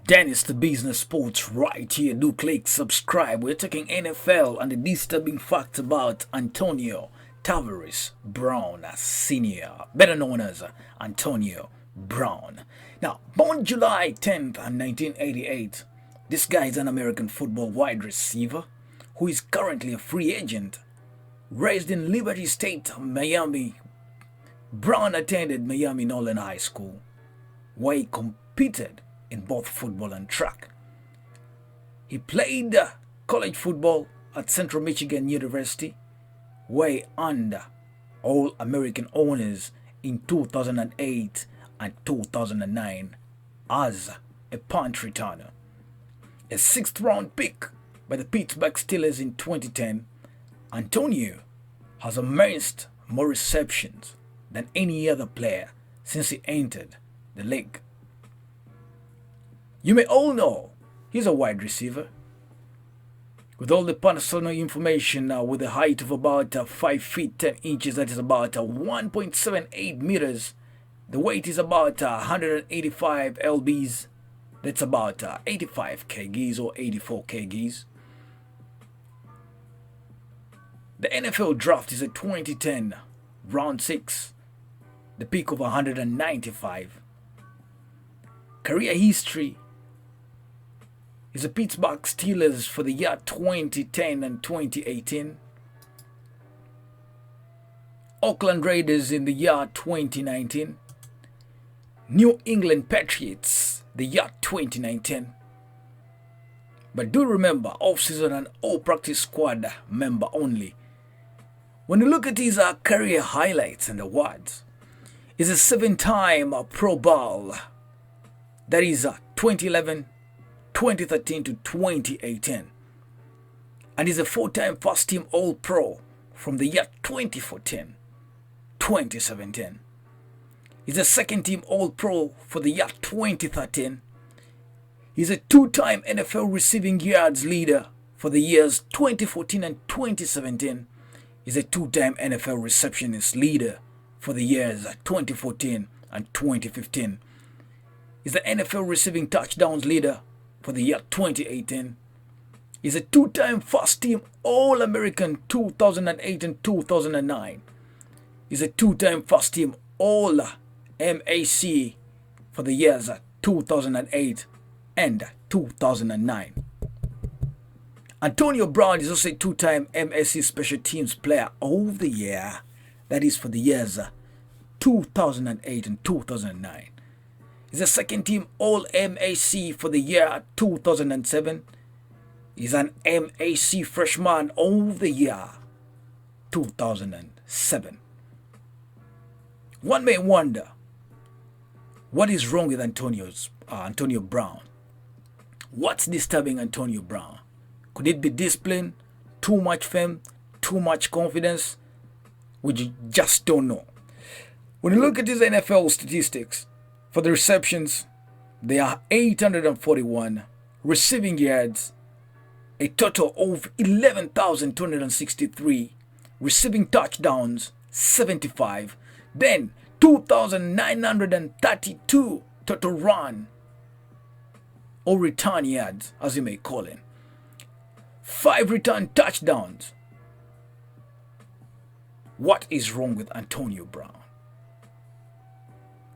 Dennis the Business Sports right here. Do click subscribe. We're talking NFL and the disturbing facts about Antonio Tavares Brown Sr., better known as Antonio Brown. Now, born July 10th, 1988, this guy is an American football wide receiver who is currently a free agent. Raised in Liberty State, Miami, Brown attended Miami Nolan High School, where he competed in both football and track. He played college football at Central Michigan University, where he earned All-American honors in 2008 and 2009 as a punt returner. A sixth-round pick by the Pittsburgh Steelers in 2010, Antonio has amassed more receptions than any other player since he entered the league. You may all know he's a wide receiver. With all the personal information, with a height of about 5 feet 10 inches, that is about 1.78 meters. The weight is about 185 lbs. That's about 85 kgs or 84 kgs. The NFL draft is a 2010 round 6, the pick of 195. Career history is the Pittsburgh Steelers for the year 2010 and 2018. Oakland Raiders in the year 2019. New England Patriots the year 2019. But do remember, off-season and all-practice squad member only. When you look at his career highlights and awards, he's a 7-time Pro Bowl. That is 2011, 2013 to 2018. And he's a 4-time first-team All-Pro from the year 2014, 2017. He's a second-team All-Pro for the year 2013. He's a 2-time NFL receiving yards leader for the years 2014 and 2017. He's a 2-time NFL receptionist leader for the years 2014 and 2015. He's the NFL receiving touchdowns leader for the year 2018. He's a 2-time first-team All-American 2008 and 2009. He's a 2-time first-team All-MAC for the years 2008 and 2009. Antonio Brown is also a 2-time MSC Special Teams Player of the Year. That is for the years 2008 and 2009. He's a second-team All-MAC for the year 2007. He's an MAC Freshman of the Year 2007. One may wonder, what is wrong with Antonio Brown? What's disturbing Antonio Brown? Could it be discipline, too much fame, too much confidence? We just don't know. When you look at his NFL statistics, for the receptions, they are 841, receiving yards, a total of 11,263, receiving touchdowns, 75, then 2,932 total run or return yards, as you may call it. 5 return touchdowns. What is wrong with Antonio Brown?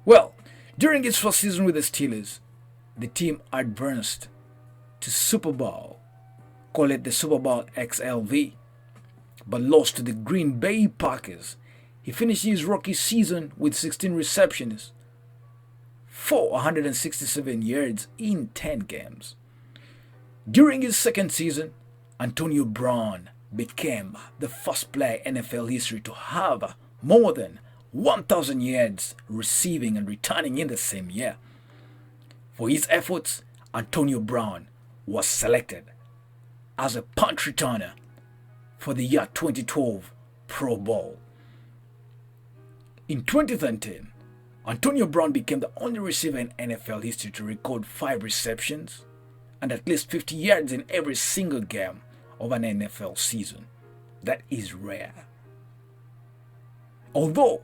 Well, during his first season with the Steelers, the team advanced to Super Bowl, call it the Super Bowl XLV, but lost to the Green Bay Packers. He finished his rookie season with 16 receptions for 167 yards in 10 games. During his second season, Antonio Brown became the first player in NFL history to have more than 1,000 yards receiving and returning in the same year. For his efforts, Antonio Brown was selected as a punt returner for the year 2012 Pro Bowl. In 2013, Antonio Brown became the only receiver in NFL history to record 5 receptions and at least 50 yards in every single game of an NFL season. That is rare. Although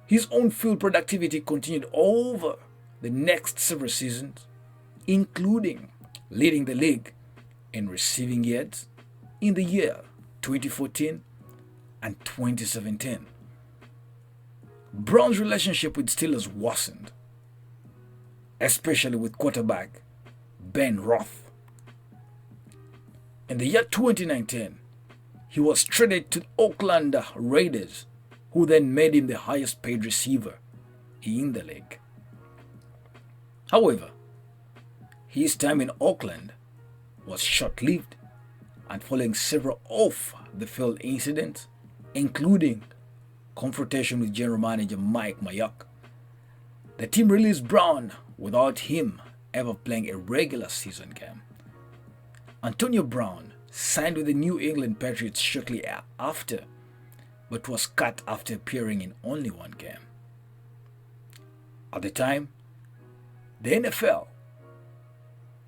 his on-field productivity continued over the next several seasons, including leading the league in receiving yards in the year 2014 and 2017. Brown's relationship with Steelers worsened, especially with quarterback Ben Roth. In the year 2019, he was traded to the Oakland Raiders, who then made him the highest paid receiver in the league. However, his time in Oakland was short-lived, and following several off-the-field incidents, including confrontation with general manager Mike Mayock, the team released Brown without him ever playing a regular season game. Antonio Brown signed with the New England Patriots shortly after, but was cut after appearing in only one game. At the time, the NFL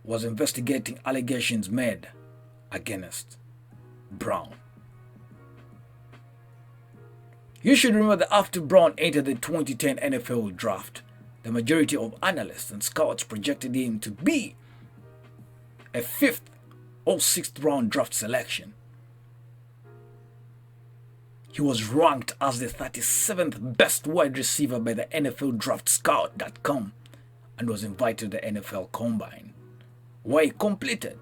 was investigating allegations made against Brown. You should remember that after Brown entered the 2010 NFL draft, the majority of analysts and scouts projected him to be a 5th or 6th round draft selection. He was ranked as the 37th best wide receiver by the NFL DraftScout.com and was invited to the NFL Combine, where he completed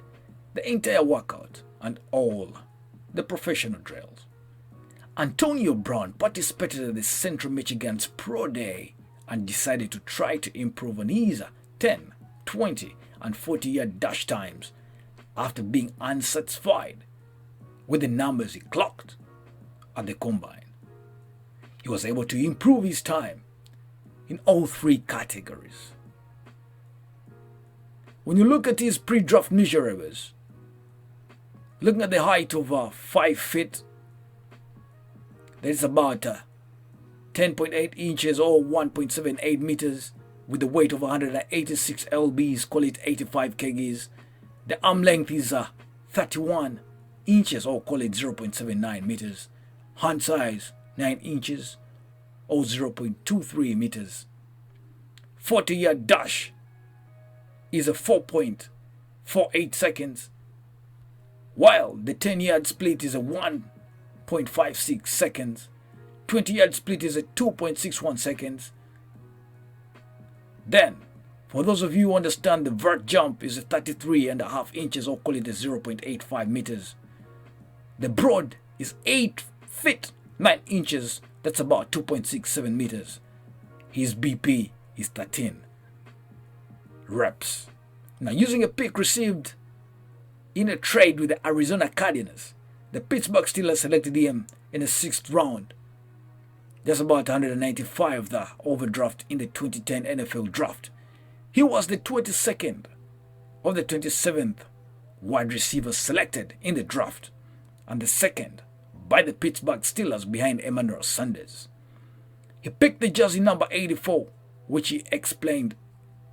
the entire workout and all the professional drills. Antonio Brown participated at the Central Michigan's Pro Day and decided to try to improve on his 10, 20, and 40-yard dash times after being unsatisfied with the numbers he clocked at the Combine. He was able to improve his time in all 3 categories. When you look at his pre-draft measurables, looking at the height of 5 feet, that's about 10.8 inches or 1.78 meters, with the weight of 186 lbs, call it 85 kgs. The arm length is 31 inches or call it 0.79 meters. Hand size 9 inches or 0.23 meters. 40-yard dash is a 4.48 seconds, while the 10-yard split is a 1.56 seconds. 20-yard split is a 2.61 seconds. Then, for those of you who understand, the vert jump is a 33.5 inches or call it a 0.85 meters. The broad is 8 feet 9 inches, that's about 2.67 meters. His BP is 13 reps. Now, using a pick received in a trade with the Arizona Cardinals, the Pittsburgh Steelers selected him in the 6th round. That's about 195 of the overdraft in the 2010 NFL draft. He was the 22nd of the 27th wide receivers selected in the draft, and the 2nd by the Pittsburgh Steelers behind Emmanuel Sanders. He picked the jersey number 84, which he explained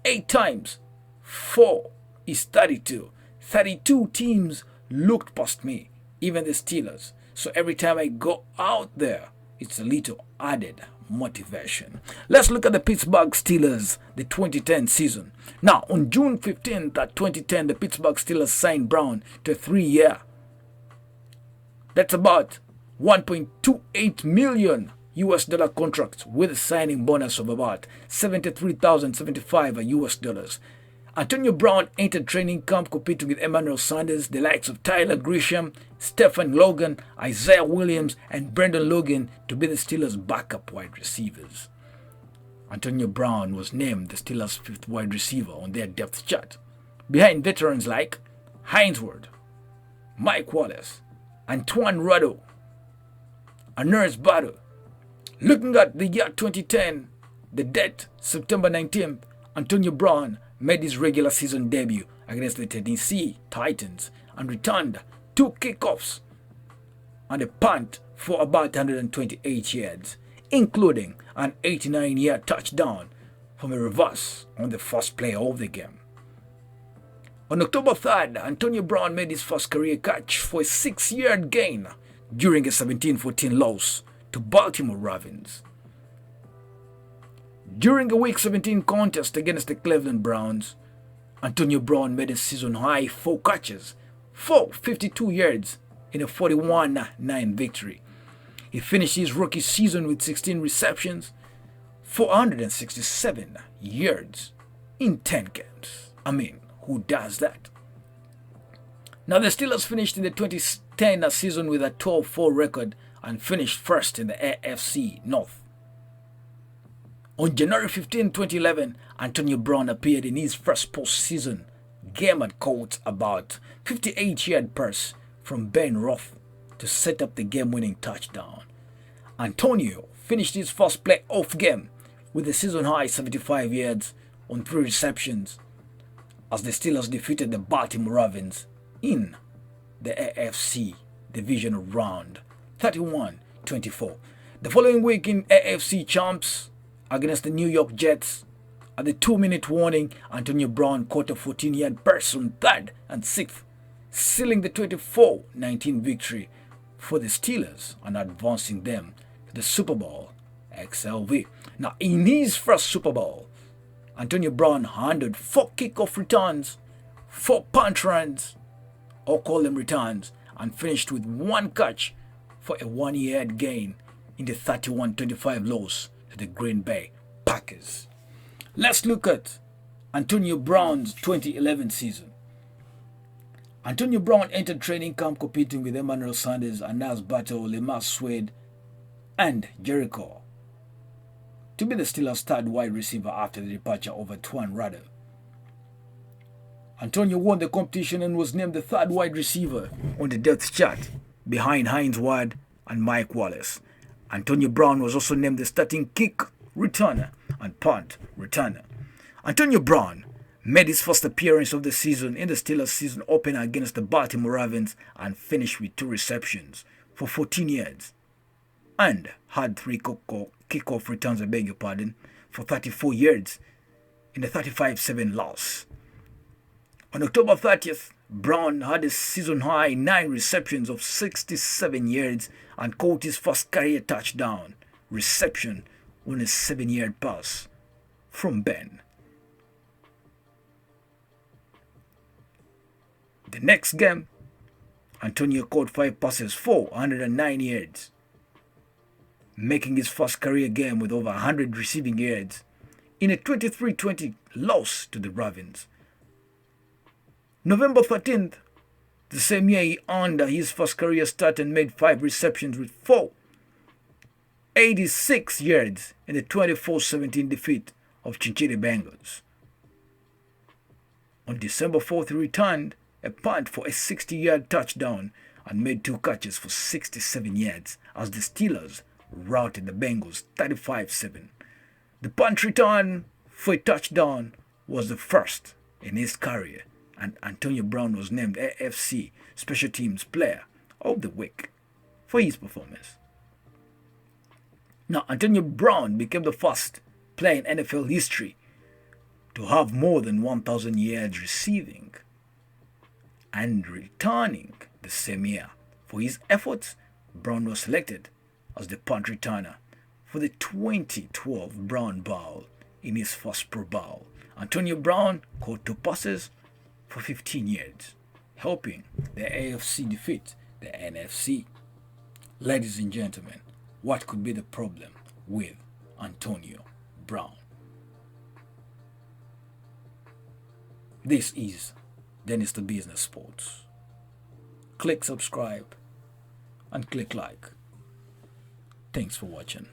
8 times. 4 is 32. 32 teams looked past me, even the Steelers. So every time I go out there, it's a little added motivation. Let's look at the Pittsburgh Steelers, the 2010 season. Now, on June 15th, 2010, the Pittsburgh Steelers signed Brown to a 3-year. That's about $1.28 million contract with a signing bonus of about $73,075 Antonio Brown entered training camp competing with Emmanuel Sanders, the likes of Tyler Grisham, Stephen Logan, Isaiah Williams, and Brendan Logan to be the Steelers' backup wide receivers. Antonio Brown was named the Steelers' 5th wide receiver on their depth chart, behind veterans like Hines Ward, Mike Wallace, Antoine Rado, and Nurse Battle. Looking at the year 2010, the date, September 19th, Antonio Brown made his regular season debut against the Tennessee Titans and returned 2 kickoffs and a punt for about 128 yards, including an 89-yard touchdown from a reverse on the first play of the game. On October 3rd, Antonio Brown made his first career catch for a 6-yard gain during a 17-14 loss to Baltimore Ravens. During a Week 17 contest against the Cleveland Browns, Antonio Brown made a season-high 4 catches for 52 yards in a 41-9 victory. He finished his rookie season with 16 receptions, 467 yards in 10 games. I mean, who does that? Now, the Steelers finished in the 2010 season with a 12-4 record and finished first in the AFC North. On January 15, 2011, Antonio Brown appeared in his first postseason game and caught about 58-yard pass from Ben Roth to set up the game-winning touchdown. Antonio finished his first playoff game with a season-high 75 yards on 3 receptions as the Steelers defeated the Baltimore Ravens in the AFC divisional round 31-24. The following week in AFC champs against the New York Jets, at the 2-minute warning, Antonio Brown caught a 14-yard burst on 3rd and 6th, sealing the 24-19 victory for the Steelers and advancing them to the Super Bowl XLV. Now, in his first Super Bowl, Antonio Brown handled 4 kickoff returns, 4 punt runs, or call them returns, and finished with 1 catch for a 1-yard gain in the 31-25 loss to the Green Bay Packers. Let's look at Antonio Brown's 2011 season. Antonio Brown entered training camp competing with Emmanuel Sanders, Anas Bato, Lemar Swade, and Jericho to be the Steelers' 3rd wide receiver after the departure of Antoine Rudder. Antonio won the competition and was named the 3rd wide receiver on the depth chart behind Hines Ward and Mike Wallace. Antonio Brown was also named the starting kick returner and punt returner. Antonio Brown made his first appearance of the season in the Steelers' season opener against the Baltimore Ravens and finished with 2 receptions for 14 yards and had 3 kickoff returns, for 34 yards in the 35-7 loss. On October 30th, Brown had a season-high 9 receptions of 67 yards and caught his first career touchdown reception on a 7-yard pass from Ben. The next game, Antonio caught 5 passes for 109 yards, making his first career game with over 100 receiving yards in a 23-20 loss to the Ravens. November 13th, the same year, he earned his first career start and made 5 receptions with 486 yards in the 24-17 defeat of Cincinnati Bengals. On December 4th, he returned a punt for a 60-yard touchdown and made 2 catches for 67 yards as the Steelers routed the Bengals 35-7. The punt return for a touchdown was the first in his career, and Antonio Brown was named AFC Special Teams Player of the Week for his performance. Now, Antonio Brown became the first player in NFL history to have more than 1,000 yards receiving and returning the same year. For his efforts, Brown was selected as the punt returner for the 2012 Brown Bowl in his first Pro Bowl. Antonio Brown caught 2 passes for 15 yards, helping the AFC defeat the NFC. Ladies and gentlemen, what could be the problem with Antonio Brown? This is DennisThaBizness Sports. Click subscribe and click like. Thanks for watching.